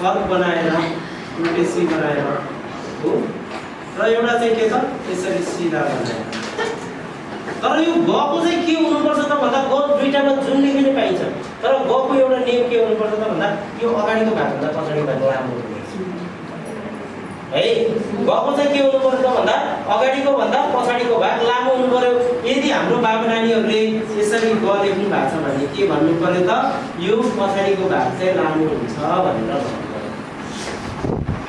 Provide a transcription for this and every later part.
Curve बनाएर उल्टे C बनाएर हो र एउटा चाहिँ के छ यसरी सिधा बनाएर। तर यो गको चाहिँ के हुनुपर्छ त भन्दा ग दुईटामा जुन लेख्ने पाइन्छ, तर गको एउटा नियम के हुनुपर्छ त भन्दा यो अगाडिको भागभन्दा पछाडिको भाग लामो हुनुपर्छ है। गको चाहिँ के हुनुपर्छ त भन्दा अगाडिको भन्दा पछाडिको भाग लामो हुनु पर्यो। यदि हाम्रो बाबु नानीहरूले यसरी ग लेख्नु भएको छ भने के भन्नु पर्यो त यो पछाडिको भाग चाहिँ लामो हुन्छ भनेर भन्नु पर्यो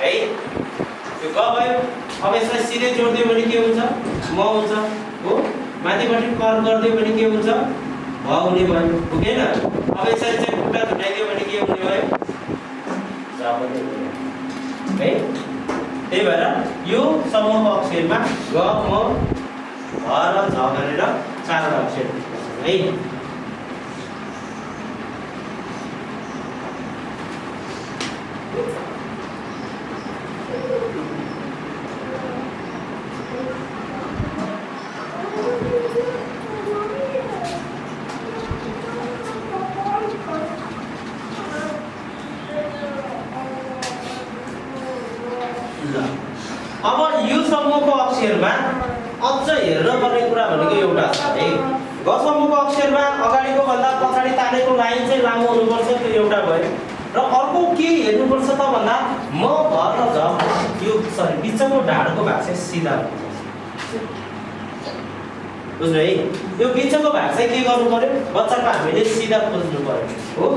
है। यो ग भयो। अब यसलाई सिधै जोड्दियो भने के हुन्छ म हुन्छ हो। माथिपट्टि कर्व गरिदियो भने के हुन्छ भ हुने भयो हो कि हैन। अब यसरी चाहिँ खुट्टा झुटाइदियो भने के हुने भयो ज पनि हुने है। त्यही भएर यो समूहको अक्षरमा ग म भ र झ गरेर चारवटा अक्षर है। अब यो समूहको अक्षरमा अझ हेर्न पर्ने कुरा भनेको एउटा छ है। ग समूहको अक्षरमा अगाडिको भन्दा पछाडि तानेको लाइन चाहिँ लामो हुनुपर्छ, त्यो एउटा भयो। र अर्को के हेर्नुपर्छ त भन्दा म भ र झ यो बिचको ढाडको भाग चाहिँ सिधा हुनुपर्छ। बुझ्नु है। यो बिचको भाग चाहिँ के गर्नु पर्यो बच्चाको हामीले सिधा खोज्नु पर्यो हो।